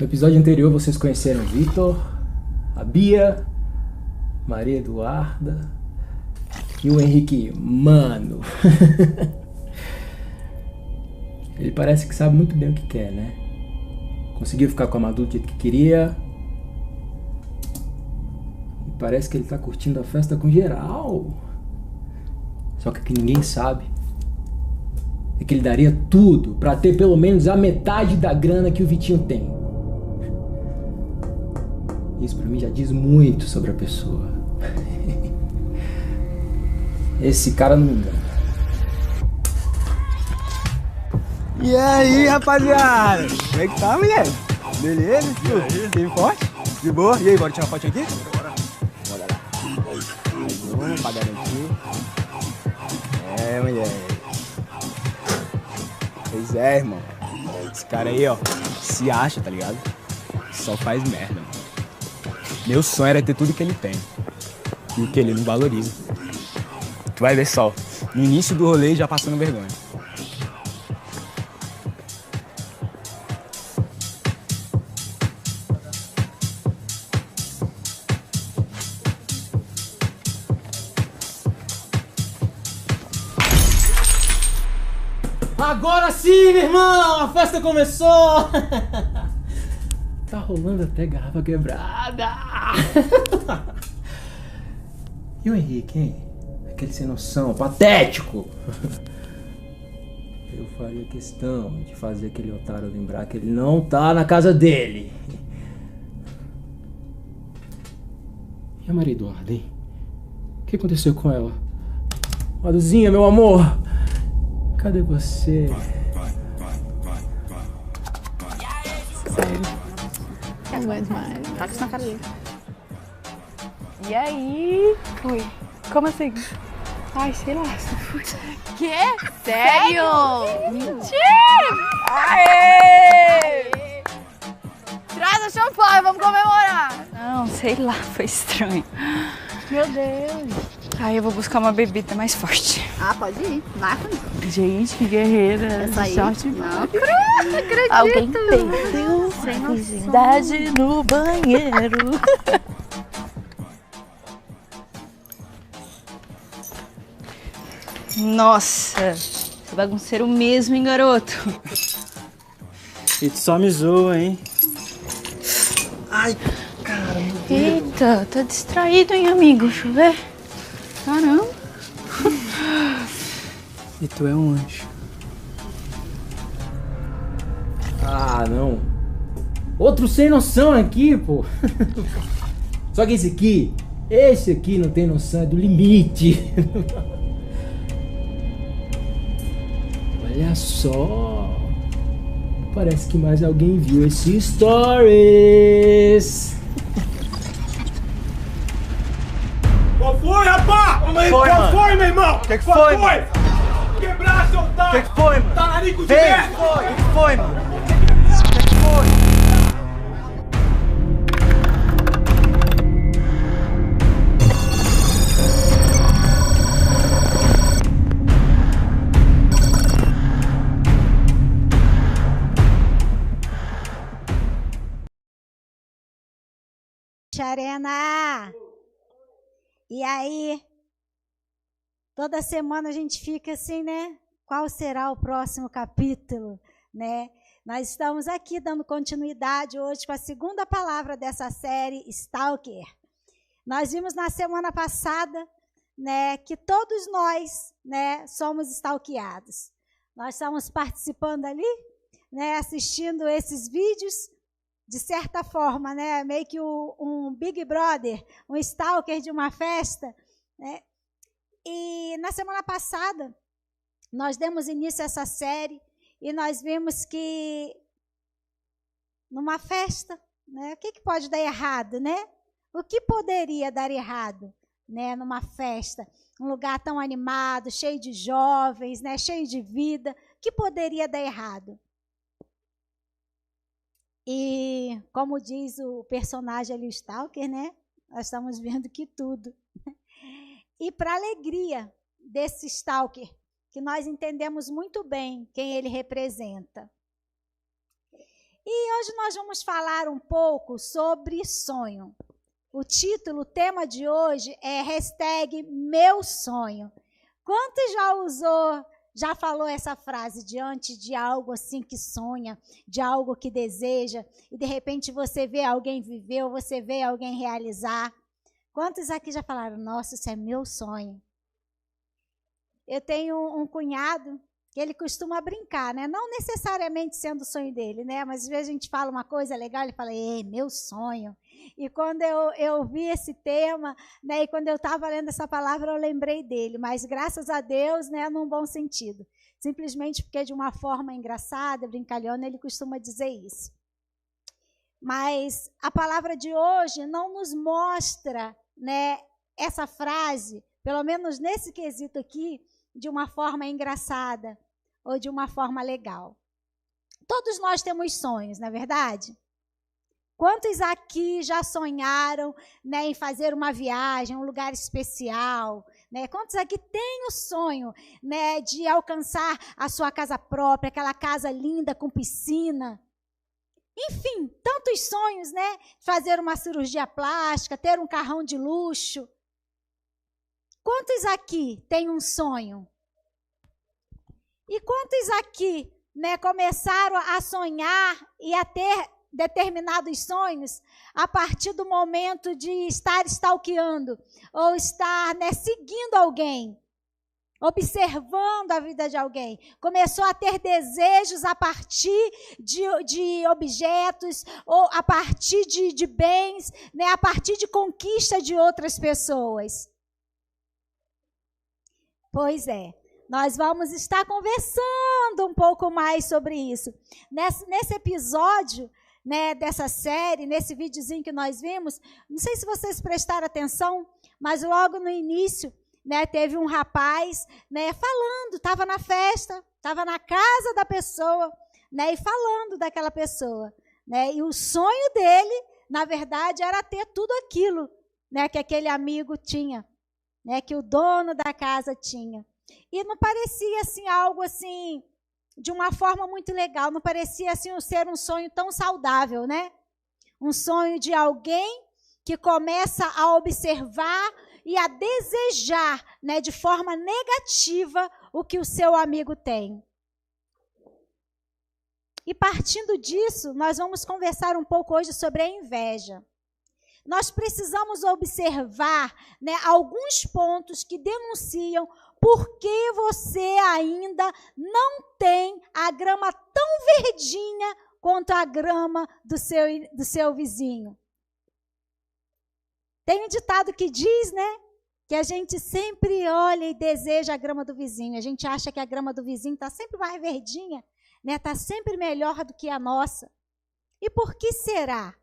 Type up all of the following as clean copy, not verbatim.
No episódio anterior vocês conheceram o Vitor, a Bia, Maria Eduarda e o Henrique. Mano, ele parece que sabe muito bem o que quer, né? Conseguiu ficar com a Madu do jeito que queria. E parece que ele tá curtindo a festa com geral. Só que o que ninguém sabe é que ele daria tudo pra ter pelo menos a metade da grana que o Vitinho tem. Isso pra mim já diz muito sobre a pessoa. Esse cara não me engana. E aí, rapaziada? Como é que tá, mulher? Beleza? Firme forte? De boa? E aí, bora tirar uma fotinha aqui? Bora lá. Mais uma pra garantir. É, mulher. Pois é, irmão. Esse cara aí, ó, se acha, tá ligado? Só faz merda, mano. Meu sonho era ter tudo que ele tem. E o que ele não valoriza. Tu vai ver só. No início do rolê já passando vergonha. Agora sim, meu irmão! A festa começou! Tá rolando até garrafa quebrada! E o Henrique, hein? Aquele sem noção, patético! Eu faria questão de fazer aquele otário lembrar que ele não tá na casa dele. E a Maria Eduarda, hein? O que aconteceu com ela? Maduzinha, meu amor! Cadê você? Sério. Não aguento mais. Taca isso na cara dele. E aí? Oi. Como assim? Ai, sei lá. Quê? Sério? Mentira! Aê! Traz o champanhe, vamos comemorar. Não, sei lá, foi estranho. Meu Deus. Aí eu vou buscar uma bebida mais forte. Ah, pode ir. Marca. Gente, que guerreira. Essa aí? Sorte. Não acredito. Alguém perdeu a virgindade no banheiro. Nossa, você é bagunceiro mesmo, hein, garoto? E tu só me zoa, hein? Ai, cara, meu Deus. Eita, tá distraído, hein, amigo? Deixa eu ver. Caramba. E tu é um anjo. Ah, não. Outro sem noção aqui, pô. Só que esse aqui não tem noção, é do limite. Olha só. Parece que mais alguém viu esse stories. Qual foi, rapá? Qual foi, meu irmão? Que foi, mano? Quebrar seu otário! Que foi, mano? Talarico de Vem! merda! Que foi, mano? Que foi? Arena! E aí? Toda semana a gente fica assim, né? Qual será o próximo capítulo, né? Nós estamos aqui dando continuidade hoje com a segunda palavra dessa série, Stalker. Nós vimos na semana passada, né, que todos nós, né, somos stalkeados. Nós estamos participando ali, né, assistindo esses vídeos, de certa forma, né, meio que um Big Brother, um stalker de uma festa, né? E na semana passada, nós demos início a essa série e nós vimos que numa festa, né, o que pode dar errado, né? O que poderia dar errado, né, numa festa, um lugar tão animado, cheio de jovens, né, cheio de vida, o que poderia dar errado? E, como diz o personagem ali, o Stalker, né? Nós estamos vendo que tudo. E para alegria desse Stalker, que nós entendemos muito bem quem ele representa. E hoje nós vamos falar um pouco sobre sonho. O título, o tema de hoje é #MeuSonho. Quantos já falou essa frase diante de algo assim que sonha, de algo que deseja, e de repente você vê alguém viver, ou você vê alguém realizar? Quantos aqui já falaram, nossa, isso é meu sonho? Eu tenho um cunhado que ele costuma brincar, né? Não necessariamente sendo o sonho dele, né? Mas às vezes a gente fala uma coisa legal, ele fala, meu sonho. E quando eu vi esse tema, né? E quando eu estava lendo essa palavra, eu lembrei dele. Mas graças a Deus, né? Num bom sentido. Simplesmente porque de uma forma engraçada, brincalhona, ele costuma dizer isso. Mas a palavra de hoje não nos mostra, né? Essa frase, pelo menos nesse quesito aqui, de uma forma engraçada ou de uma forma legal. Todos nós temos sonhos, não é verdade? Quantos aqui já sonharam, né, em fazer uma viagem, um lugar especial? Né? Quantos aqui têm o sonho, né, de alcançar a sua casa própria, aquela casa linda com piscina? Enfim, tantos sonhos, né? Fazer uma cirurgia plástica, ter um carrão de luxo. Quantos aqui têm um sonho? E quantos aqui, né, começaram a sonhar e a ter determinados sonhos a partir do momento de estar stalkeando ou estar, né, seguindo alguém, observando a vida de alguém? Começou a ter desejos a partir de objetos ou a partir de bens, né, a partir de conquista de outras pessoas. Pois é, nós vamos estar conversando um pouco mais sobre isso. Nesse episódio, né, dessa série, nesse videozinho que nós vimos, não sei se vocês prestaram atenção, mas logo no início, né, teve um rapaz, né, falando, estava na festa, estava na casa da pessoa, né, e falando daquela pessoa. Né, e o sonho dele, na verdade, era ter tudo aquilo, né, que aquele amigo tinha. Né, que o dono da casa tinha. E não parecia assim algo assim de uma forma muito legal, não parecia assim ser um sonho tão saudável, né? Um sonho de alguém que começa a observar e a desejar, né, de forma negativa o que o seu amigo tem. E partindo disso, nós vamos conversar um pouco hoje sobre a inveja. Nós precisamos observar, né, alguns pontos que denunciam por que você ainda não tem a grama tão verdinha quanto a grama do seu vizinho. Tem um ditado que diz, né, que a gente sempre olha e deseja a grama do vizinho. A gente acha que a grama do vizinho está sempre mais verdinha, né, está sempre melhor do que a nossa. E por que será?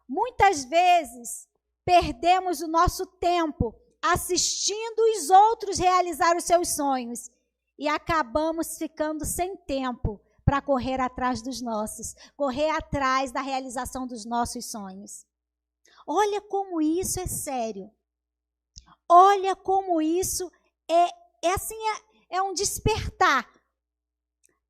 Muitas vezes perdemos o nosso tempo assistindo os outros realizar os seus sonhos e acabamos ficando sem tempo para correr atrás dos nossos, correr atrás da realização dos nossos sonhos. Olha como isso é sério. Olha como isso é um despertar.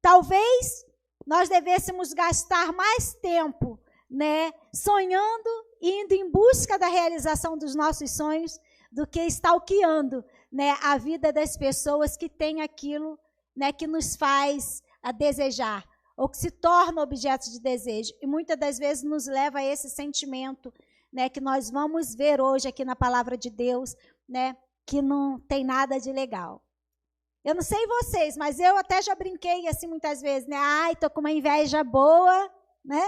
Talvez nós devêssemos gastar mais tempo, né, sonhando e indo em busca da realização dos nossos sonhos do que stalkeando, né, a vida das pessoas que têm aquilo, né, que nos faz a desejar ou que se torna objeto de desejo e muitas das vezes nos leva a esse sentimento, né, que nós vamos ver hoje aqui na palavra de Deus, né, que não tem nada de legal. Eu não sei vocês, mas eu até já brinquei assim muitas vezes, né? Ai, tô com uma inveja boa, né?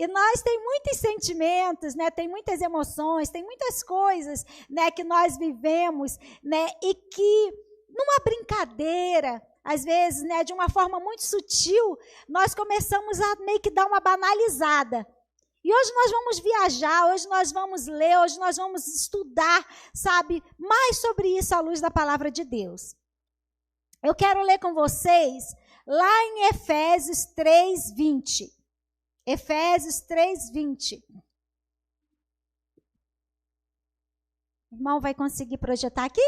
E nós tem muitos sentimentos, né? Tem muitas emoções, tem muitas coisas, né, que nós vivemos, né, e que numa brincadeira, às vezes, né, de uma forma muito sutil, nós começamos a meio que dar uma banalizada. E hoje nós vamos viajar, hoje nós vamos ler, hoje nós vamos estudar, sabe, mais sobre isso à luz da palavra de Deus. Eu quero ler com vocês lá em Efésios 3:20. Efésios 3:20. O irmão vai conseguir projetar aqui?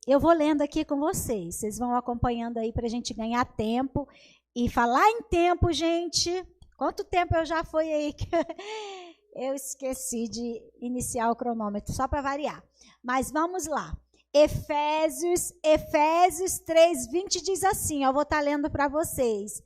eu vou lendo aqui com vocês. Vocês vão acompanhando aí para a gente ganhar tempo. E falar em tempo, gente, quanto tempo eu já fui aí que eu esqueci de iniciar o cronômetro, só para variar. Mas vamos lá. Efésios 3:20 diz assim, eu vou estar lendo para vocês.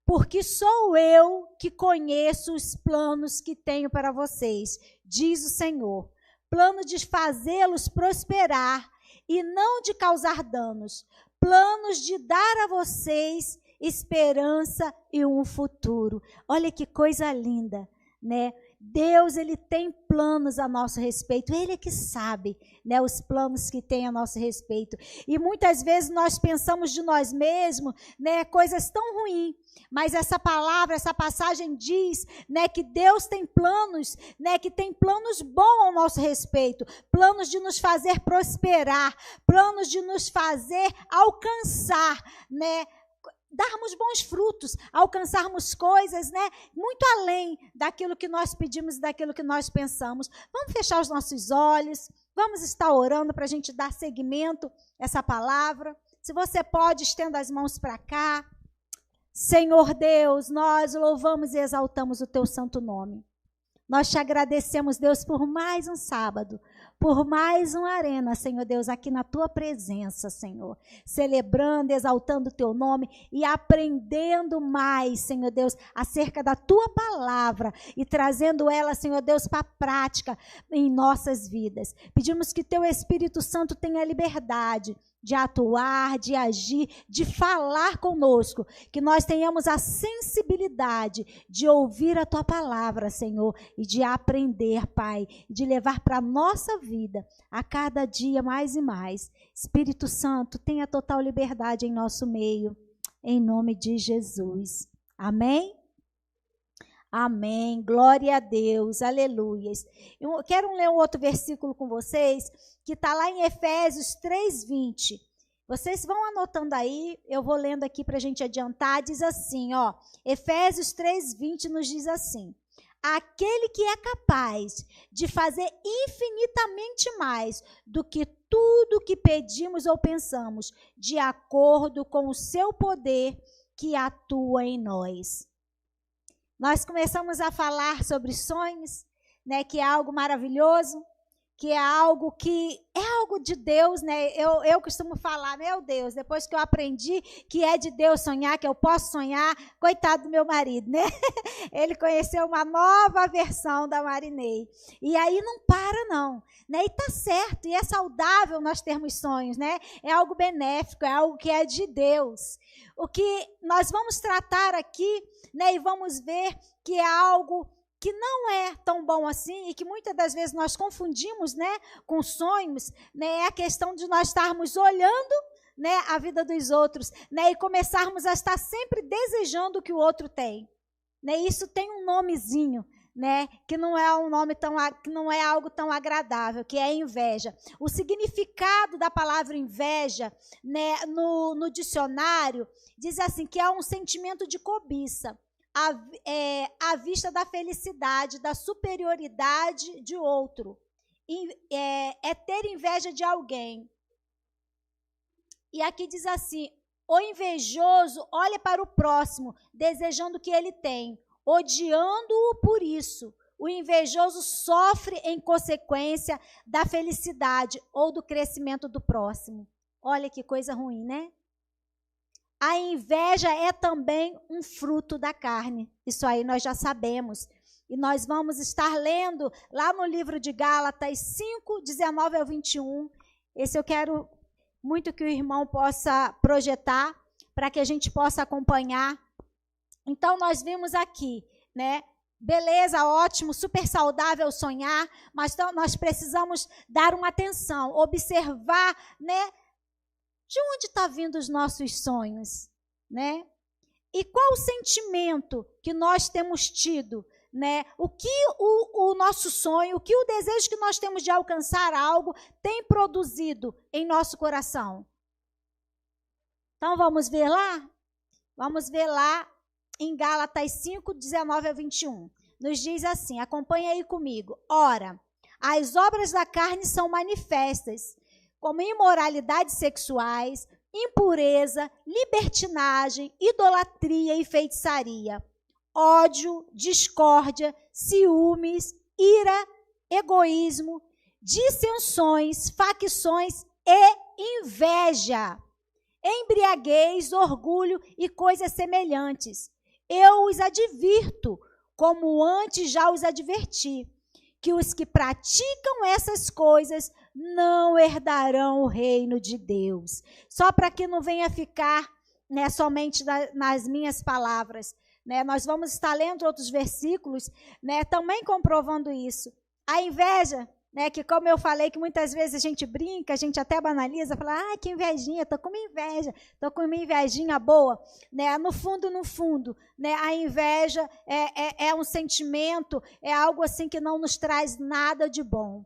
Porque sou eu que conheço os planos que tenho para vocês, diz o Senhor. Plano de fazê-los prosperar e não de causar danos. Planos de dar a vocês esperança e um futuro. Olha que coisa linda, né? Deus, ele tem planos a nosso respeito, ele é que sabe, né, os planos que tem a nosso respeito. E muitas vezes nós pensamos de nós mesmos, né, coisas tão ruins, mas essa palavra, essa passagem diz, né, que Deus tem planos, né, que tem planos bons ao nosso respeito, planos de nos fazer prosperar, planos de nos fazer alcançar, né, darmos bons frutos, alcançarmos coisas, né, muito além daquilo que nós pedimos e daquilo que nós pensamos. Vamos fechar os nossos olhos, vamos estar orando para a gente dar seguimento a essa palavra. Se você pode, estenda as mãos para cá. Senhor Deus, nós louvamos e exaltamos o teu santo nome. Nós te agradecemos, Deus, por mais um sábado, por mais uma arena, Senhor Deus, aqui na tua presença, Senhor, celebrando, exaltando o teu nome e aprendendo mais, Senhor Deus, acerca da tua palavra e trazendo ela, Senhor Deus, para a prática em nossas vidas. Pedimos que teu Espírito Santo tenha liberdade de atuar, de agir, de falar conosco, que nós tenhamos a sensibilidade de ouvir a tua palavra, Senhor, e de aprender, Pai, de levar para a nossa vida a cada dia mais e mais. Espírito Santo, tenha total liberdade em nosso meio, em nome de Jesus. Amém? Amém, glória a Deus, aleluias. Eu quero ler um outro versículo com vocês, que está lá em Efésios 3:20. Vocês vão anotando aí, eu vou lendo aqui para a gente adiantar, diz assim, ó, Efésios 3:20 nos diz assim, aquele que é capaz de fazer infinitamente mais do que tudo que pedimos ou pensamos, de acordo com o seu poder que atua em nós. Nós começamos a falar sobre sonhos, né, que é algo maravilhoso, que é algo de Deus, né? Eu costumo falar, meu Deus, depois que eu aprendi que é de Deus sonhar, que eu posso sonhar, coitado do meu marido, né? Ele conheceu uma nova versão da Marinei. E aí não para não, né? E tá certo, e é saudável nós termos sonhos, né? É algo benéfico, é algo que é de Deus. O que nós vamos tratar aqui, né, e vamos ver que é algo que não é tão bom assim e que muitas das vezes nós confundimos, né, com sonhos, né, é a questão de nós estarmos olhando, né, a vida dos outros, né, e começarmos a estar sempre desejando o que o outro tem, né? Isso tem um nomezinho, né, que não é um nome tão, que não é algo tão agradável, que é inveja. O significado da palavra inveja, né, no dicionário diz assim que é um sentimento de cobiça à vista da felicidade, da superioridade de outro. É ter inveja de alguém. E aqui diz assim, o invejoso olha para o próximo, desejando o que ele tem, odiando-o por isso. O invejoso sofre em consequência da felicidade ou do crescimento do próximo. Olha que coisa ruim, né? A inveja é também um fruto da carne. Isso aí nós já sabemos. E nós vamos estar lendo lá no livro de Gálatas 5, 19 ao 21. Esse eu quero muito que o irmão possa projetar, para que a gente possa acompanhar. Então, nós vimos aqui, né? Beleza, ótimo, super saudável sonhar, mas nós precisamos dar uma atenção, observar, né? De onde está vindo os nossos sonhos, né? E qual o sentimento que nós temos tido, né? O que o nosso sonho, o que o desejo que nós temos de alcançar algo tem produzido em nosso coração? Então, vamos ver lá? Vamos ver lá em Gálatas 5, 19 a 21. Nos diz assim, acompanha aí comigo. Ora, as obras da carne são manifestas, como imoralidades sexuais, impureza, libertinagem, idolatria e feitiçaria, ódio, discórdia, ciúmes, ira, egoísmo, dissensões, facções e inveja, embriaguez, orgulho e coisas semelhantes. Eu os advirto, como antes já os adverti, que os que praticam essas coisas não herdarão o reino de Deus. Só para que não venha ficar, né, somente nas minhas palavras, né, nós vamos estar lendo outros versículos, né, também comprovando isso. A inveja, né, que como eu falei, que muitas vezes a gente brinca, a gente até banaliza, fala, que invejinha, estou com uma inveja, estou com uma invejinha boa. Né, no fundo, né, a inveja é um sentimento, é algo assim que não nos traz nada de bom.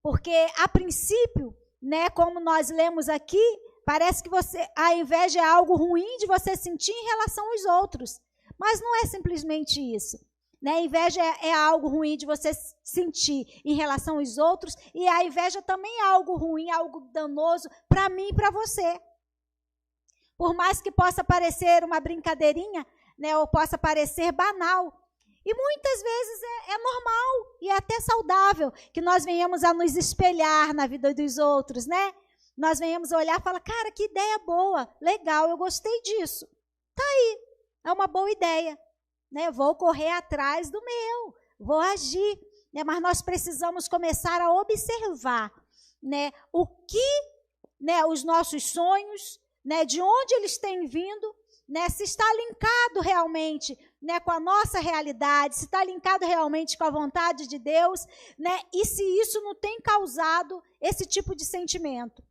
Porque, a princípio, né, como nós lemos aqui, parece que a inveja é algo ruim de você sentir em relação aos outros. Mas não é simplesmente isso. Né? A inveja é algo ruim de você sentir em relação aos outros, e a inveja também é algo ruim, algo danoso para mim e para você. Por mais que possa parecer uma brincadeirinha, né, ou possa parecer banal, e muitas vezes é normal e é até saudável que nós venhamos a nos espelhar na vida dos outros, né? Nós venhamos a olhar e falar, cara, que ideia boa, legal, eu gostei disso. Tá aí, é uma boa ideia. Né, vou correr atrás do meu, vou agir, né, mas nós precisamos começar a observar, né, o que, né, os nossos sonhos, né, de onde eles têm vindo, né, se está linkado realmente, né, com a nossa realidade, se está linkado realmente com a vontade de Deus, né, e se isso não tem causado esse tipo de sentimento.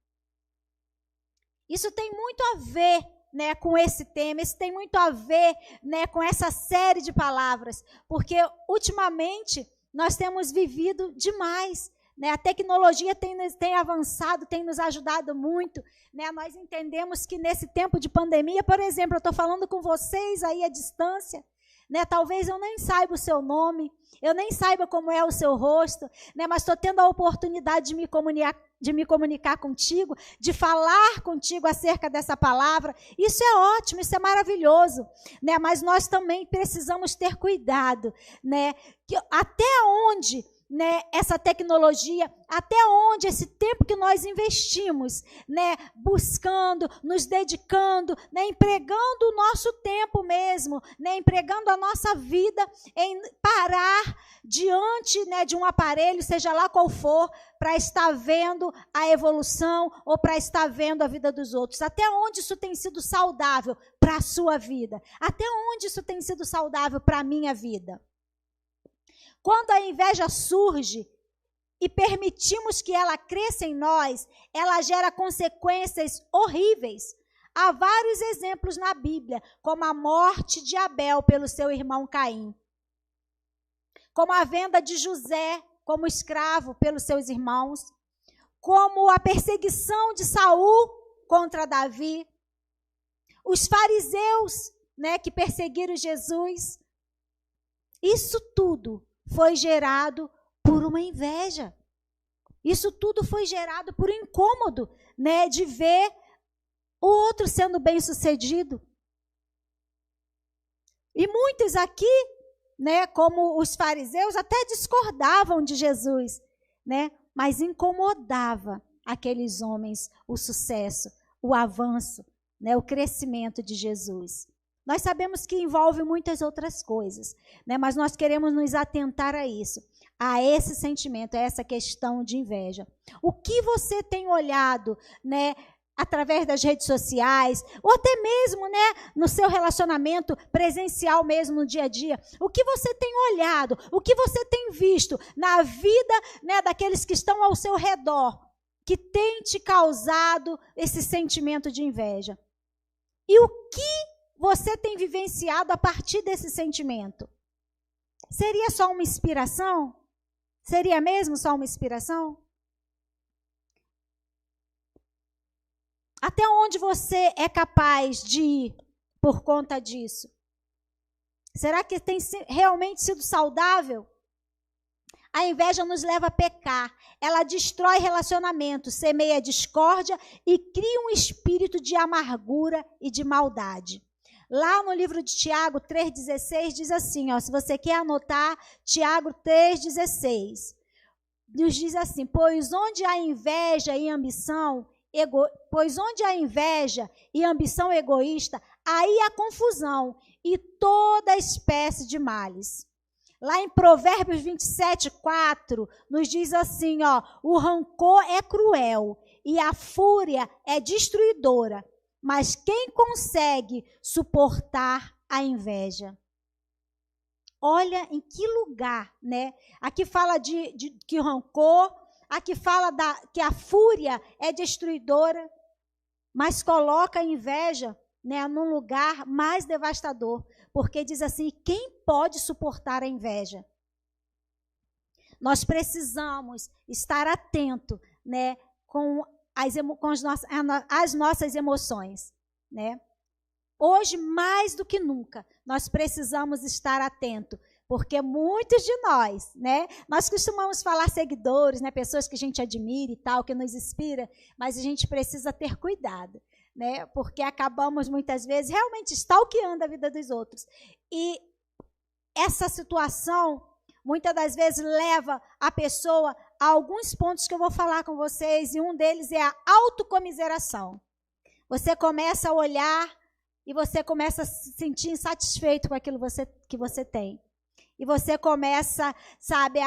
Isso tem muito a ver, né, com esse tema, isso tem muito a ver, né, com essa série de palavras, porque ultimamente nós temos vivido demais, né, a tecnologia tem avançado, tem nos ajudado muito, né, nós entendemos que nesse tempo de pandemia, por exemplo, eu estou falando com vocês aí à distância, né, talvez eu nem saiba o seu nome, eu nem saiba como é o seu rosto, né, mas estou tendo a oportunidade de me comunicar contigo, de falar contigo acerca dessa palavra. Isso é ótimo, isso é maravilhoso, né? Mas nós também precisamos ter cuidado, né? Que até onde, né, essa tecnologia, até onde esse tempo que nós investimos, né, buscando, nos dedicando, né, empregando o nosso tempo mesmo, né, empregando a nossa vida em parar diante, né, de um aparelho, seja lá qual for, para estar vendo a evolução ou para estar vendo a vida dos outros. Até onde isso tem sido saudável para a sua vida? Até onde isso tem sido saudável para a minha vida? Quando a inveja surge e permitimos que ela cresça em nós, ela gera consequências horríveis. Há vários exemplos na Bíblia, como a morte de Abel pelo seu irmão Caim, como a venda de José como escravo pelos seus irmãos, como a perseguição de Saul contra Davi, os fariseus, né, que perseguiram Jesus. Isso tudo foi gerado por uma inveja. Isso tudo foi gerado por um incômodo, né, de ver o outro sendo bem-sucedido. E muitos aqui, né, como os fariseus, até discordavam de Jesus, né, mas incomodava aqueles homens o sucesso, o avanço, né, o crescimento de Jesus. Nós sabemos que envolve muitas outras coisas, né, mas nós queremos nos atentar a isso, a esse sentimento, a essa questão de inveja. O que você tem olhado, né, através das redes sociais, ou até mesmo, né, no seu relacionamento presencial mesmo, no dia a dia, o que você tem olhado, o que você tem visto na vida, né, daqueles que estão ao seu redor, que tem te causado esse sentimento de inveja? E o que você tem vivenciado a partir desse sentimento? Seria só uma inspiração? Seria mesmo só uma inspiração? Até onde você é capaz de ir por conta disso? Será que tem realmente sido saudável? A inveja nos leva a pecar. Ela destrói relacionamentos, semeia discórdia e cria um espírito de amargura e de maldade. Lá no livro de Tiago 3,16 diz assim, ó, se você quer anotar, Tiago 3,16, nos diz assim, pois onde há inveja e ambição egoísta, aí há confusão e toda espécie de males. Lá em Provérbios 27:4, nos diz assim, ó, o rancor é cruel e a fúria é destruidora, mas quem consegue suportar a inveja? Olha em que lugar, né? Aqui fala de que o rancor, aqui fala que a fúria é destruidora, mas coloca a inveja, né, num lugar mais devastador, porque diz assim, quem pode suportar a inveja? Nós precisamos estar atento, né, com as nossas emoções, né? Hoje, mais do que nunca, nós precisamos estar atento, porque muitos de nós, né, nós costumamos falar seguidores, né, pessoas que a gente admira e tal, que nos inspira, mas a gente precisa ter cuidado, né, porque acabamos muitas vezes realmente stalkeando a vida dos outros. E essa situação, muitas das vezes, leva a pessoa a alguns pontos que eu vou falar com vocês, e um deles é a autocomiseração. Você começa a olhar e você começa a se sentir insatisfeito com aquilo que você tem. E você começa, sabe,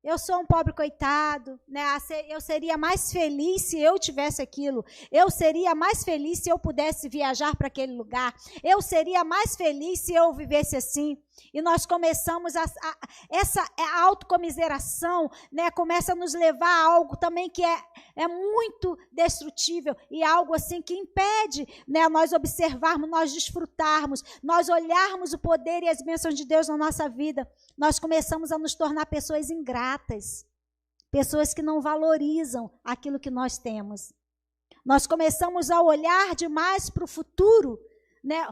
eu sou um pobre coitado, né? Eu seria mais feliz se eu tivesse aquilo. Eu seria mais feliz se eu pudesse viajar para aquele lugar. Eu seria mais feliz se eu vivesse assim. E nós começamos essa autocomiseração, né? Começa a nos levar a algo também que é muito destrutível e algo assim que impede, né, nós observarmos, nós desfrutarmos, nós olharmos o poder e as bênçãos de Deus na nossa vida. Nós começamos a nos tornar pessoas ingratas, pessoas que não valorizam aquilo que nós temos. Nós começamos a olhar demais para o futuro, né,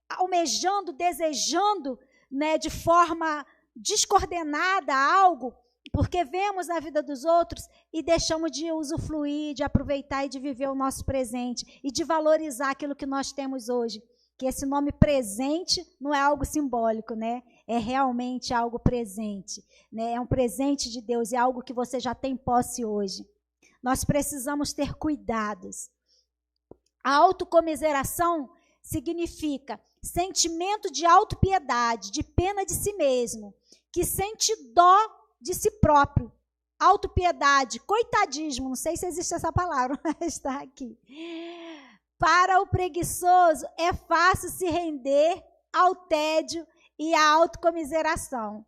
almejando, desejando, né, de forma descoordenada algo, porque vemos na vida dos outros e deixamos de usufruir, de aproveitar e de viver o nosso presente e de valorizar aquilo que nós temos hoje. Que esse nome presente não é algo simbólico, né? É realmente algo presente, né? É um presente de Deus, é algo que você já tem posse hoje. Nós precisamos ter cuidados. A autocomiseração significa sentimento de autopiedade, de pena de si mesmo, que sente dó de si próprio. Autopiedade, coitadismo, não sei se existe essa palavra, mas está aqui. Para o preguiçoso é fácil se render ao tédio e à autocomiseração.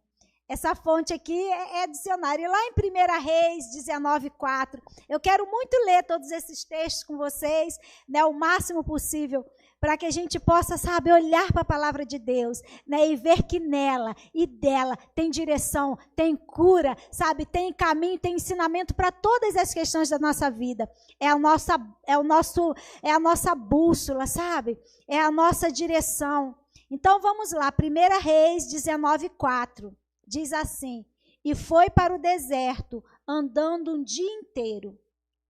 Essa fonte aqui é dicionário. E lá em 1 Reis 19:4, eu quero muito ler todos esses textos com vocês, né, o máximo possível, para que a gente possa, sabe, olhar para a palavra de Deus, né, e ver que nela e dela tem direção, tem cura, sabe, tem caminho, tem ensinamento para todas as questões da nossa vida. É a nossa bússola, sabe? É a nossa direção. Então vamos lá, 1 Reis 19:4, diz assim: e foi para o deserto, andando um dia inteiro.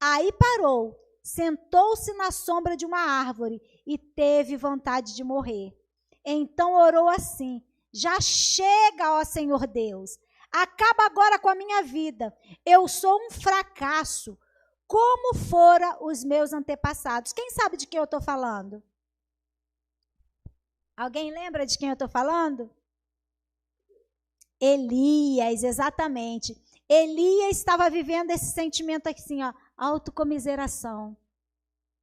Aí parou, sentou-se na sombra de uma árvore e teve vontade de morrer. Então orou assim: já chega, ó Senhor Deus, acaba agora com a minha vida. Eu sou um fracasso, como fora os meus antepassados. Quem sabe de quem eu estou falando? Alguém lembra de quem eu estou falando? Elias, exatamente. Elias estava vivendo esse sentimento assim, ó, autocomiseração,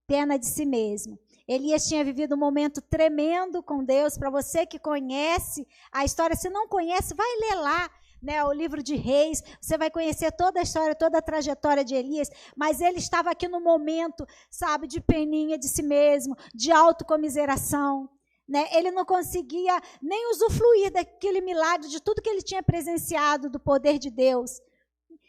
pena de si mesmo. Elias tinha vivido um momento tremendo com Deus. Para você que conhece a história, se não conhece, vai ler lá, né, o livro de Reis, você vai conhecer toda a história, toda a trajetória de Elias, mas ele estava aqui no momento, sabe, de peninha de si mesmo, de autocomiseração, né? Ele não conseguia nem usufruir daquele milagre, de tudo que ele tinha presenciado, do poder de Deus.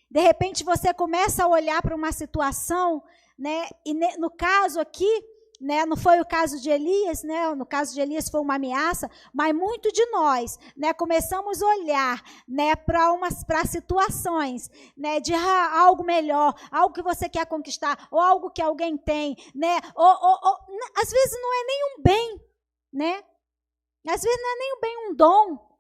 De repente você começa a olhar para uma situação, né, e no caso aqui, né? Não foi o caso de Elias, né? No caso de Elias foi uma ameaça, mas muito de nós, né? Começamos a olhar, né? Para situações, né? De algo melhor, algo que você quer conquistar, ou algo que alguém tem, né? Às vezes não é nem um bem, né? Às vezes não é nem um bem, um dom.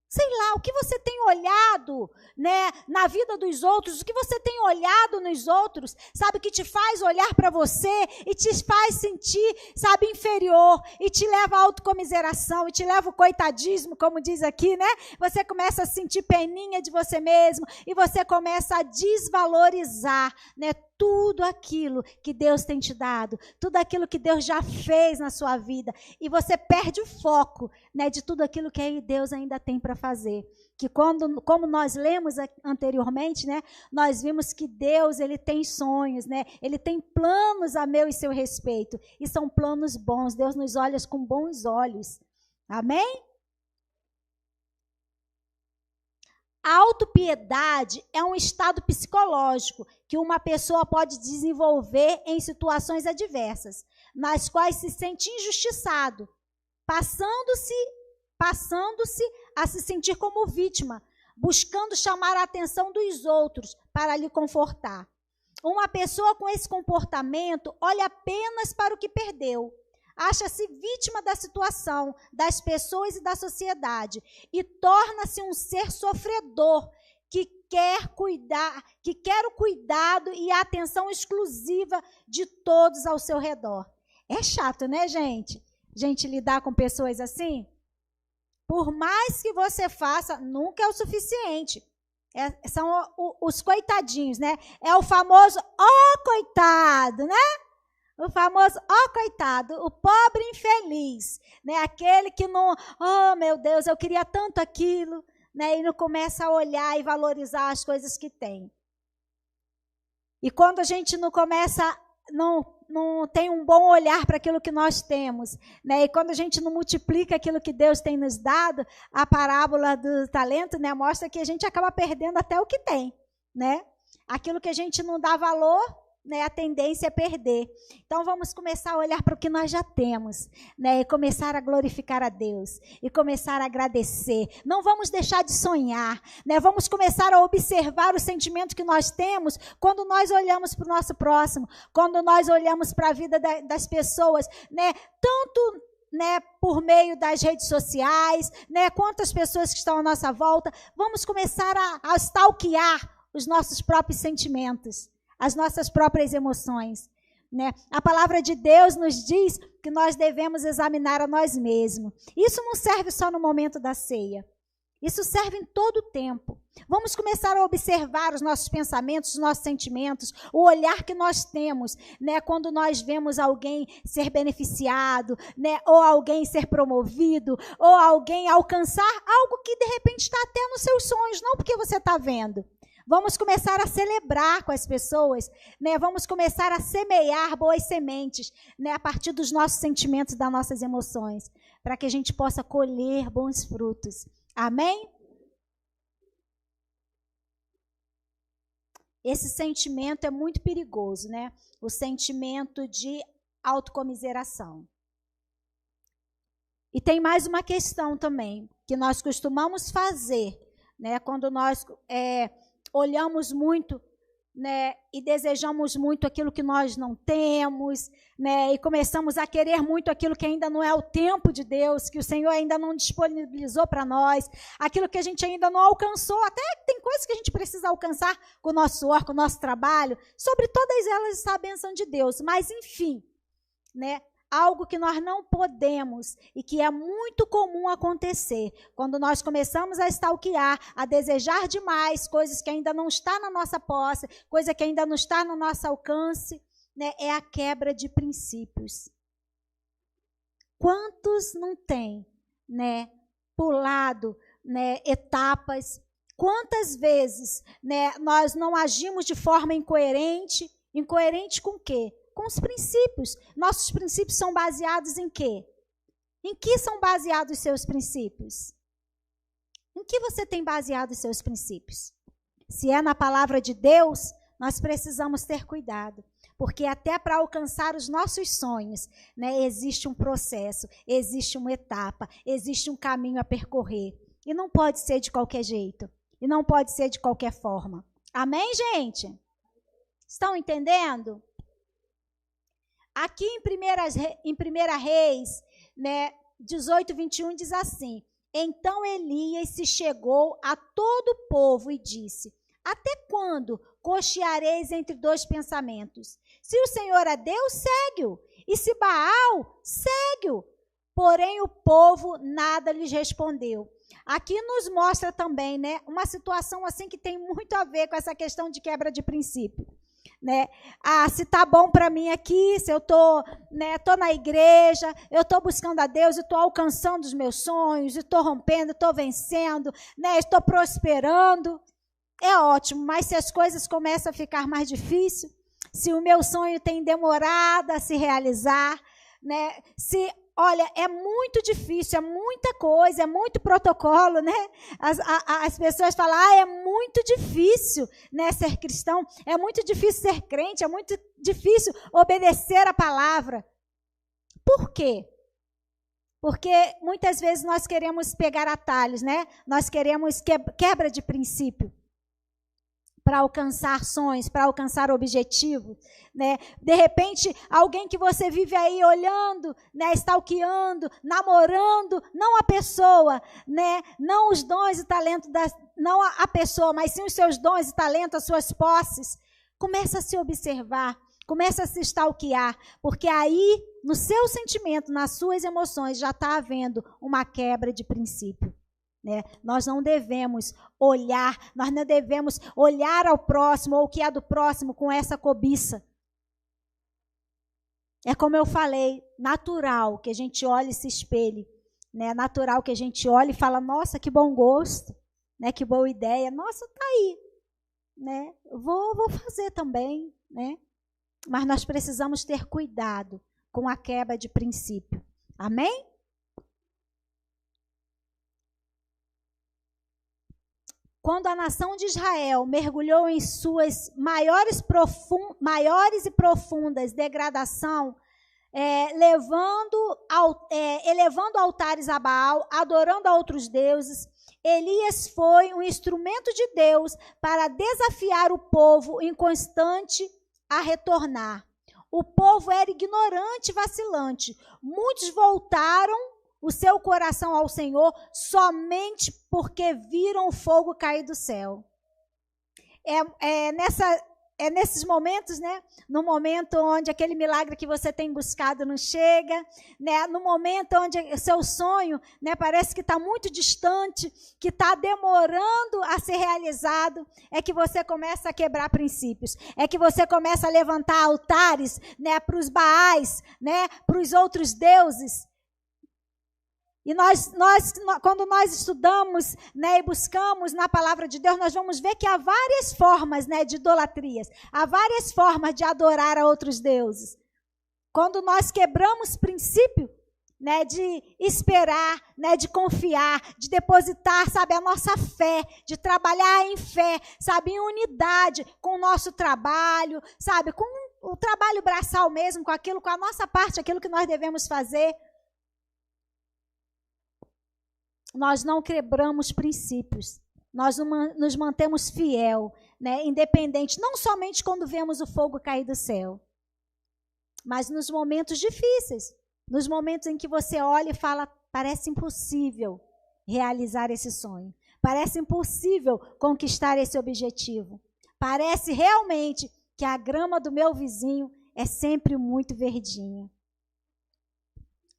Sei lá, o que você tem olhado, né, na vida dos outros, o que você tem olhado nos outros, sabe, que te faz olhar para você e te faz sentir, sabe, inferior, e te leva à autocomiseração, e te leva ao coitadismo, como diz aqui, né? Você começa a sentir peninha de você mesmo, e você começa a desvalorizar, né, tudo aquilo que Deus tem te dado, tudo aquilo que Deus já fez na sua vida, e você perde o foco, né, de tudo aquilo que Deus ainda tem para fazer. Que como nós lemos anteriormente, né, nós vimos que Deus, ele tem sonhos, né, ele tem planos a meu e seu respeito, e são planos bons. Deus nos olha com bons olhos. Amém? A autopiedade é um estado psicológico que uma pessoa pode desenvolver em situações adversas, nas quais se sente injustiçado, passando-se a se sentir como vítima, buscando chamar a atenção dos outros para lhe confortar. Uma pessoa com esse comportamento olha apenas para o que perdeu, acha-se vítima da situação, das pessoas e da sociedade, e torna-se um ser sofredor que quer o cuidado e a atenção exclusiva de todos ao seu redor. É chato, né, gente? Gente, lidar com pessoas assim? Por mais que você faça, nunca é o suficiente. São os coitadinhos, né? É o famoso, coitado, né? O famoso, coitado, o pobre infeliz, né? Aquele que não, meu Deus, eu queria tanto aquilo, né? E não começa a olhar e valorizar as coisas que tem. E quando a gente não começa, não tem um bom olhar para aquilo que nós temos, né? E quando a gente não multiplica aquilo que Deus tem nos dado, a parábola do talento, né, mostra que a gente acaba perdendo até o que tem, né? Aquilo que a gente não dá valor, né, a tendência é perder. Então vamos começar a olhar para o que nós já temos, né, e começar a glorificar a Deus, e começar a agradecer. Não vamos deixar de sonhar, né? Vamos começar a observar o sentimento que nós temos quando nós olhamos para o nosso próximo, quando nós olhamos para a vida das pessoas, né? Tanto, né, por meio das redes sociais, né, quantas pessoas que estão à nossa volta. Vamos começar a stalkear os nossos próprios sentimentos, as nossas próprias emoções, né? A palavra de Deus nos diz que nós devemos examinar a nós mesmos. Isso não serve só no momento da ceia. Isso serve em todo o tempo. Vamos começar a observar os nossos pensamentos, os nossos sentimentos, o olhar que nós temos, né, quando nós vemos alguém ser beneficiado, né, ou alguém ser promovido, ou alguém alcançar algo que de repente está até nos seus sonhos, não porque você está vendo. Vamos começar a celebrar com as pessoas, né? Vamos começar a semear boas sementes, né? A partir dos nossos sentimentos, das nossas emoções, para que a gente possa colher bons frutos. Amém? Esse sentimento é muito perigoso, né? O sentimento de autocomiseração. E tem mais uma questão também, que nós costumamos fazer, né? Quando nós olhamos muito, né, e desejamos muito aquilo que nós não temos, né, e começamos a querer muito aquilo que ainda não é o tempo de Deus, que o Senhor ainda não disponibilizou para nós, aquilo que a gente ainda não alcançou. Até tem coisas que a gente precisa alcançar com o nosso suor, com o nosso trabalho. Sobre todas elas está a bênção de Deus, mas enfim, né, algo que nós não podemos e que é muito comum acontecer quando nós começamos a stalkear, a desejar demais coisas que ainda não estão na nossa posse, coisa que ainda não está no nosso alcance, né, é a quebra de princípios. Quantos não têm, né, pulado, né, etapas? Quantas vezes, né, nós não agimos de forma incoerente? Incoerente com o quê? Com os princípios. Nossos princípios são baseados em quê? Em que são baseados os seus princípios? Em que você tem baseado os seus princípios? Se é na palavra de Deus, nós precisamos ter cuidado. Porque até para alcançar os nossos sonhos, né, existe um processo, existe uma etapa, existe um caminho a percorrer. E não pode ser de qualquer jeito. E não pode ser de qualquer forma. Amém, gente? Estão entendendo? Aqui em 1 Reis, né, 18, 21, diz assim: então Elias se chegou a todo o povo e disse: até quando cocheareis entre dois pensamentos? Se o Senhor é Deus, segue-o. E se Baal, segue-o. Porém o povo nada lhes respondeu. Aqui nos mostra também, né, uma situação assim que tem muito a ver com essa questão de quebra de princípio. Né? Se tá bom para mim aqui, se eu tô na igreja, eu tô buscando a Deus, eu tô alcançando os meus sonhos, eu tô rompendo, eu tô vencendo, né? Estou prosperando, é ótimo. Mas se as coisas começam a ficar mais difíceis, se o meu sonho tem demorado a se realizar, né? Olha, é muito difícil, é muita coisa, é muito protocolo, né? As pessoas falam, é muito difícil, né, ser cristão, é muito difícil ser crente, é muito difícil obedecer a palavra. Por quê? Porque muitas vezes nós queremos pegar atalhos, né? Nós queremos quebra de princípio para alcançar sonhos, para alcançar objetivos, né? De repente, alguém que você vive aí olhando, né, stalkeando, namorando, não a pessoa, né? Não os dons e talentos, não a pessoa, mas sim os seus dons e talentos, as suas posses. Começa a se observar, começa a se stalkear, porque aí, no seu sentimento, nas suas emoções, já está havendo uma quebra de princípio. Né? Nós não devemos olhar ao próximo ou o que é do próximo com essa cobiça. É como eu falei, natural que a gente olhe e se espelhe. Né? Natural que a gente olhe e fala, nossa, que bom gosto, né? Que boa ideia, nossa, tá aí. Né? Vou fazer também. Né? Mas nós precisamos ter cuidado com a quebra de princípio. Amém? Quando a nação de Israel mergulhou em suas maiores e profundas degradação, elevando altares a Baal, adorando a outros deuses, Elias foi um instrumento de Deus para desafiar o povo inconstante a retornar. O povo era ignorante e vacilante. Muitos voltaram o seu coração ao Senhor somente porque viram o fogo cair do céu. Nesses momentos, né? No momento onde aquele milagre que você tem buscado não chega, né? No momento onde o seu sonho, né, parece que está muito distante, que está demorando a ser realizado, é que você começa a quebrar princípios, é que você começa a levantar altares, né, para os Baais, né, para os outros deuses. E quando nós estudamos, né, e buscamos na palavra de Deus, nós vamos ver que há várias formas, né, de idolatrias, há várias formas de adorar a outros deuses. Quando nós quebramos princípio, né, de esperar, né, de confiar, de depositar, sabe, a nossa fé, de trabalhar em fé, sabe, em unidade com o nosso trabalho, sabe, com o trabalho braçal mesmo, com a nossa parte, aquilo que nós devemos fazer. Nós não quebramos princípios, nós nos mantemos fiel, né, independente, não somente quando vemos o fogo cair do céu, mas nos momentos difíceis, nos momentos em que você olha e fala, parece impossível realizar esse sonho, parece impossível conquistar esse objetivo, parece realmente que a grama do meu vizinho é sempre muito verdinha,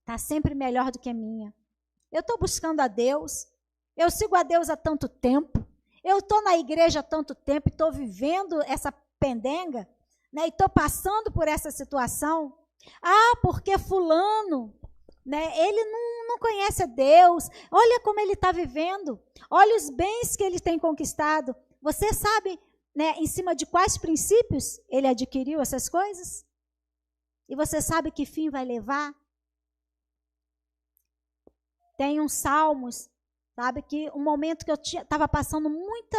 está sempre melhor do que a minha. Eu estou buscando a Deus, eu sigo a Deus há tanto tempo, eu estou na igreja há tanto tempo, estou vivendo essa pendenga, né, e estou passando por essa situação. Porque fulano, né, ele não conhece a Deus, olha como ele está vivendo, olha os bens que ele tem conquistado. Você sabe, né, em cima de quais princípios ele adquiriu essas coisas? E você sabe que fim vai levar? Tem uns salmos, sabe, que um momento que eu estava passando muito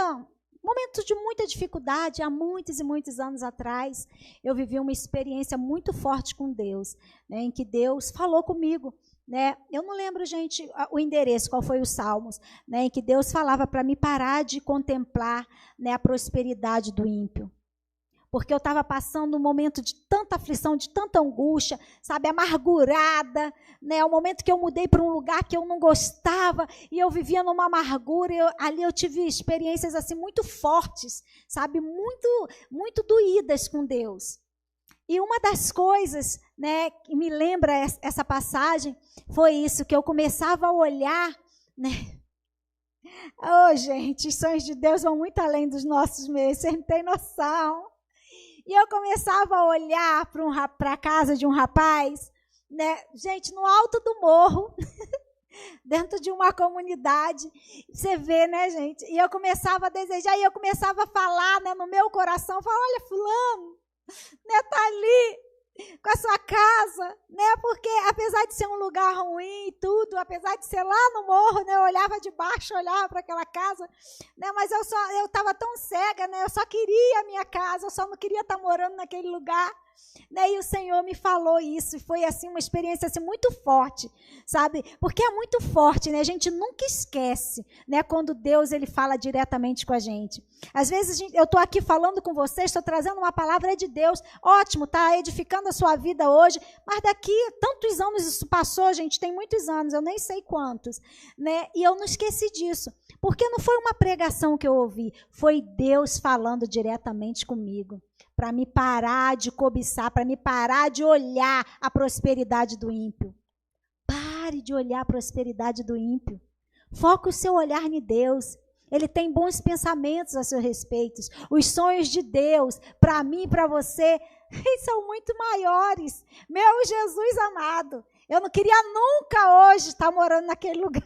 Momento de muita dificuldade, há muitos e muitos anos atrás, eu vivi uma experiência muito forte com Deus, né, em que Deus falou comigo, né? Eu não lembro, gente, o endereço, qual foi os Salmos, né, em que Deus falava para mim parar de contemplar, né, a prosperidade do ímpio. Porque eu estava passando um momento de tanta aflição, de tanta angústia, sabe, amargurada, né? Um momento que eu mudei para um lugar que eu não gostava e eu vivia numa amargura. Ali eu tive experiências assim muito fortes, sabe, muito doídas com Deus. E uma das coisas, né, que me lembra essa passagem foi isso, que eu começava a olhar, né? Oh, gente, os sonhos de Deus vão muito além dos nossos meios, vocês não têm noção. E eu começava a olhar para a casa de um rapaz, né? Gente, no alto do morro, dentro de uma comunidade, você vê, né, gente? E eu começava a desejar, e eu começava a falar, né, no meu coração, falar, olha, fulano, né, tá ali com a sua casa, né? Porque apesar de ser um lugar ruim e tudo, apesar de ser lá no morro, né, eu olhava de baixo, olhava para aquela casa, né, mas eu estava tão cega, né, eu só queria a minha casa, eu só não queria estar morando naquele lugar, né, e o Senhor me falou isso, e foi assim uma experiência assim muito forte, sabe? Porque é muito forte, né? A gente nunca esquece, né, quando Deus ele fala diretamente com a gente. Às vezes eu estou aqui falando com vocês, estou trazendo uma palavra de Deus, ótimo, está edificando a sua vida hoje, mas daqui tantos anos isso passou, gente, tem muitos anos, eu nem sei quantos, né? E eu não esqueci disso, porque não foi uma pregação que eu ouvi, foi Deus falando diretamente comigo, para me parar de cobiçar, para me parar de olhar a prosperidade do ímpio. Pare de olhar a prosperidade do ímpio. Foque o seu olhar em Deus. Ele tem bons pensamentos a seu respeito. Os sonhos de Deus, para mim e para você, são muito maiores. Meu Jesus amado, eu não queria nunca hoje estar morando naquele lugar.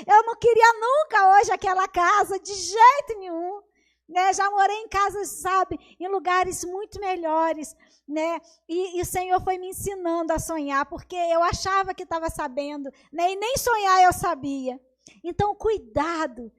Eu não queria nunca hoje aquela casa, de jeito nenhum. Né, já morei em casas, sabe, em lugares muito melhores, né, e o Senhor foi me ensinando a sonhar, porque eu achava que estava sabendo, né, e nem sonhar eu sabia. Então, cuidado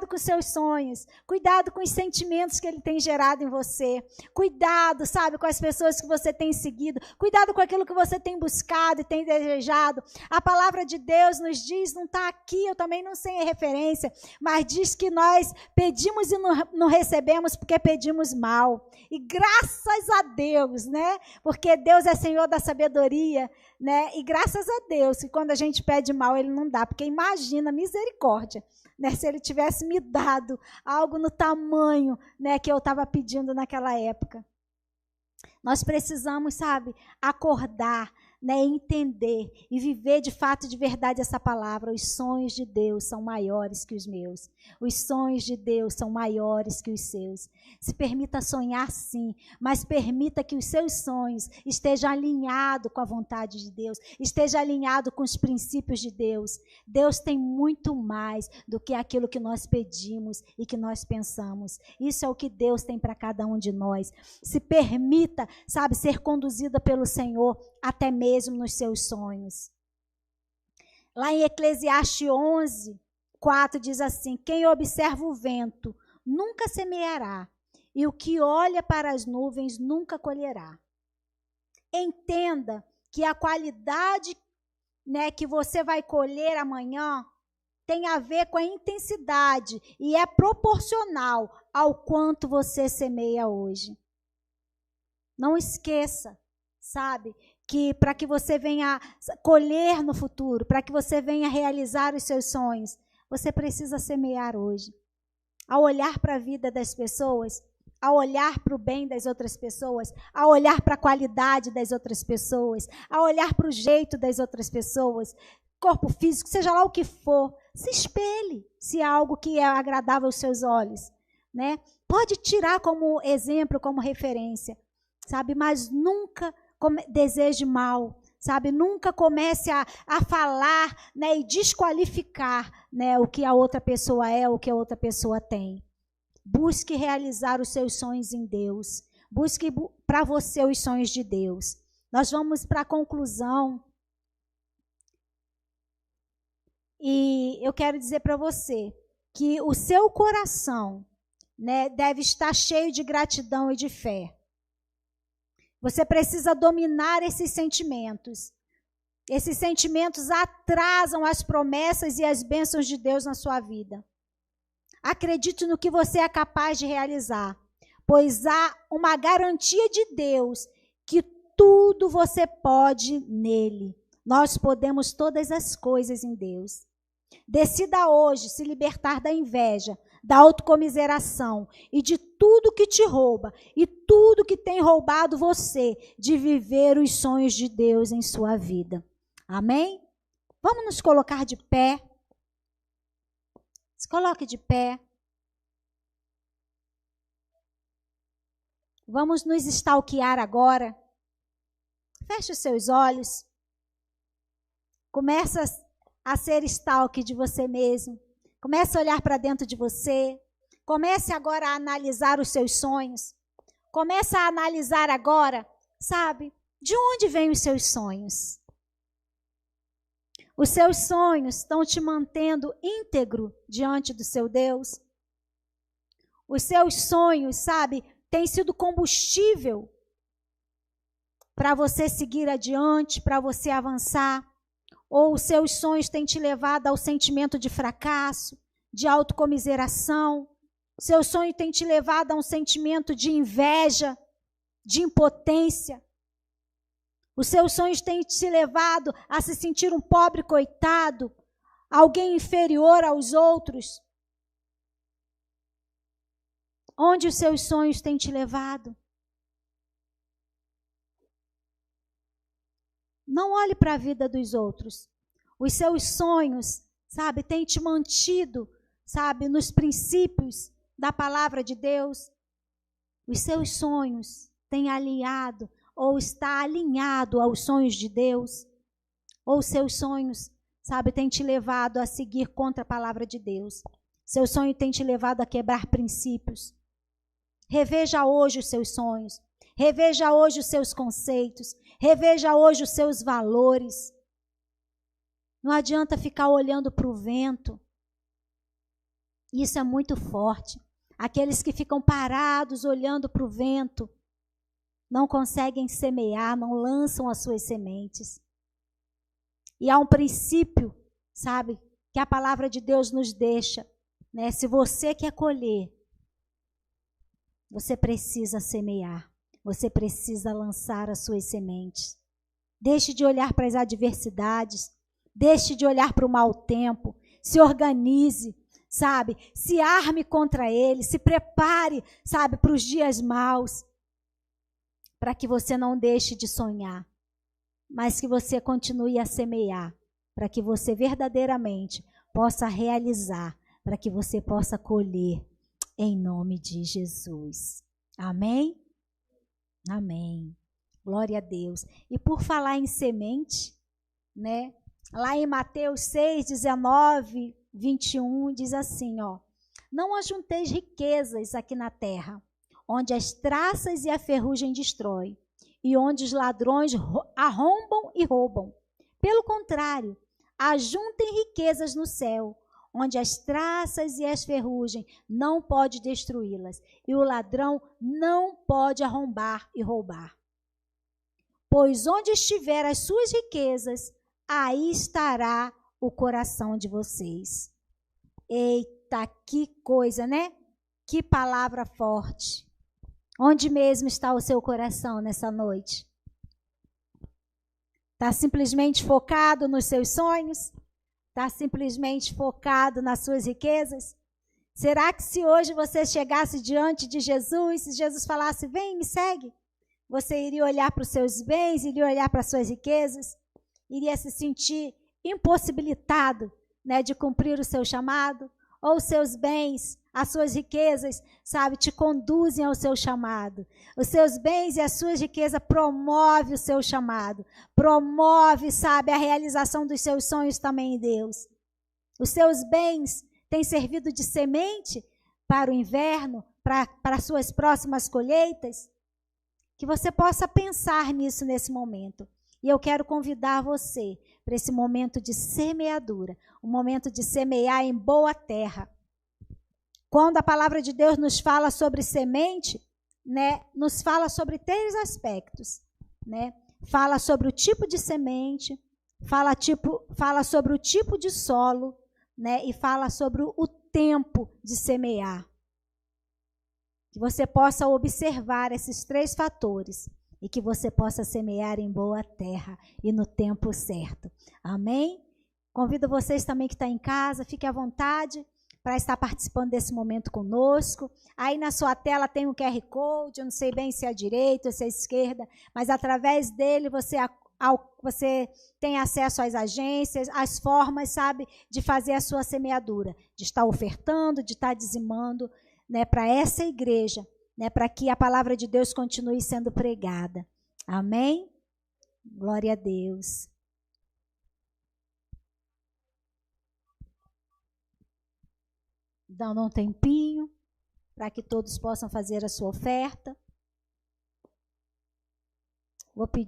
com os seus sonhos, cuidado com os sentimentos que ele tem gerado em você, cuidado, sabe, com as pessoas que você tem seguido, cuidado com aquilo que você tem buscado e tem desejado. A palavra de Deus nos diz, não está aqui, eu também não sei a referência, mas diz que nós pedimos e não recebemos porque pedimos mal. E graças a Deus, né, porque Deus é Senhor da sabedoria, né, e graças a Deus que quando a gente pede mal, ele não dá, porque imagina, misericórdia, né, se ele tivesse me dado algo no tamanho, né, que eu estava pedindo naquela época. Nós precisamos, sabe, acordar, né, entender e viver de fato, de verdade essa palavra. Os sonhos de Deus são maiores que os meus. Os sonhos de Deus são maiores que os seus. Se permita sonhar sim, mas permita que os seus sonhos estejam alinhados com a vontade de Deus, estejam alinhados com os princípios de Deus. Deus tem muito mais do que aquilo que nós pedimos e que nós pensamos. Isso é o que Deus tem para cada um de nós. Se permita, sabe, ser conduzida pelo Senhor até mesmo nos seus sonhos. Lá em Eclesiastes 11:4 diz assim: quem observa o vento nunca semeará, e o que olha para as nuvens nunca colherá. Entenda que a qualidade, né, que você vai colher amanhã tem a ver com a intensidade e é proporcional ao quanto você semeia hoje. Não esqueça, sabe, que para que você venha colher no futuro, para que você venha realizar os seus sonhos, você precisa semear hoje. Ao olhar para a vida das pessoas, ao olhar para o bem das outras pessoas, ao olhar para a qualidade das outras pessoas, ao olhar para o jeito das outras pessoas, corpo físico, seja lá o que for, se espelhe se é algo que é agradável aos seus olhos, né? Pode tirar como exemplo, como referência, sabe? Mas nunca deseje mal, sabe? Nunca comece a falar, né, e desqualificar, né, o que a outra pessoa é, o que a outra pessoa tem. Busque realizar os seus sonhos em Deus. Busque para você os sonhos de Deus. Nós vamos para a conclusão. E eu quero dizer para você que o seu coração né, deve estar cheio de gratidão e de fé. Você precisa dominar esses sentimentos. Esses sentimentos atrasam as promessas e as bênçãos de Deus na sua vida. Acredite no que você é capaz de realizar, pois há uma garantia de Deus que tudo você pode nele. Nós podemos todas as coisas em Deus. Decida hoje se libertar da inveja, da autocomiseração e de tudo que te rouba e tudo que tem roubado você de viver os sonhos de Deus em sua vida. Amém? Vamos nos colocar de pé. Se coloque de pé. Vamos nos stalkear agora. Feche os seus olhos. Começa a ser stalk de você mesmo. Comece a olhar para dentro de você. Comece agora a analisar os seus sonhos. Comece a analisar agora, sabe, de onde vêm os seus sonhos. Os seus sonhos estão te mantendo íntegro diante do seu Deus. Os seus sonhos, sabe, têm sido combustível para você seguir adiante, para você avançar. Ou os seus sonhos têm te levado ao sentimento de fracasso, de autocomiseração. O seu sonho tem te levado a um sentimento de inveja, de impotência. Os seus sonhos têm te levado a se sentir um pobre coitado, alguém inferior aos outros. Onde os seus sonhos têm te levado? Não olhe para a vida dos outros. Os seus sonhos, sabe, têm te mantido, sabe, nos princípios da palavra de Deus. Os seus sonhos têm alinhado ou está alinhado aos sonhos de Deus. Ou seus sonhos, sabe, têm te levado a seguir contra a palavra de Deus. Seu sonho tem te levado a quebrar princípios. Reveja hoje os seus sonhos. Reveja hoje os seus conceitos. Reveja hoje os seus valores. Não adianta ficar olhando para o vento. Isso é muito forte. Aqueles que ficam parados olhando para o vento não conseguem semear, não lançam as suas sementes. E há um princípio, sabe, que a palavra de Deus nos deixa, né? Se você quer colher, você precisa semear. Você precisa lançar as suas sementes. Deixe de olhar para as adversidades. Deixe de olhar para o mau tempo. Se organize, sabe? Se arme contra ele. Se prepare, sabe, para os dias maus. Para que você não deixe de sonhar. Mas que você continue a semear. Para que você verdadeiramente possa realizar. Para que você possa colher. Em nome de Jesus. Amém? Amém. Glória a Deus. E por falar em semente, né? Lá em Mateus 6, 19, 21, diz assim, ó. Não ajunteis riquezas aqui na terra, onde as traças e a ferrugem destroem, e onde os ladrões arrombam e roubam. Pelo contrário, ajuntem riquezas no céu, onde as traças e as ferrugem não pode destruí-las, e o ladrão não pode arrombar e roubar. Pois onde estiver as suas riquezas, aí estará o coração de vocês. Eita, que coisa, né? Que palavra forte. Onde mesmo está o seu coração nessa noite? Está simplesmente focado nos seus sonhos? Está simplesmente focado nas suas riquezas? Será que se hoje você chegasse diante de Jesus, se Jesus falasse, vem, me segue, você iria olhar para os seus bens, iria olhar para as suas riquezas, iria se sentir impossibilitado, né, de cumprir o seu chamado? Ou os seus bens, as suas riquezas, sabe, te conduzem ao seu chamado? Os seus bens e as suas riquezas promovem o seu chamado. Promove, sabe, a realização dos seus sonhos também em Deus. Os seus bens têm servido de semente para o inverno, para as suas próximas colheitas? Que você possa pensar nisso nesse momento. E eu quero convidar você para esse momento de semeadura, um momento de semear em boa terra, quando a palavra de Deus nos fala sobre semente, né, nos fala sobre 3 aspectos, né? Fala sobre o tipo de semente, fala sobre o tipo de solo, né, e fala sobre o tempo de semear. Que você possa observar esses 3 fatores e que você possa semear em boa terra e no tempo certo. Amém? Convido vocês também que estão em casa, fique à vontade para estar participando desse momento conosco. Aí na sua tela tem um QR Code, eu não sei bem se é à direita ou se é à esquerda, mas através dele você tem acesso às agências, às formas, sabe, de fazer a sua semeadura, de estar ofertando, de estar dizimando, né, para essa igreja, né, para que a palavra de Deus continue sendo pregada. Amém? Glória a Deus. Dando um tempinho para que todos possam fazer a sua oferta. Vou pedir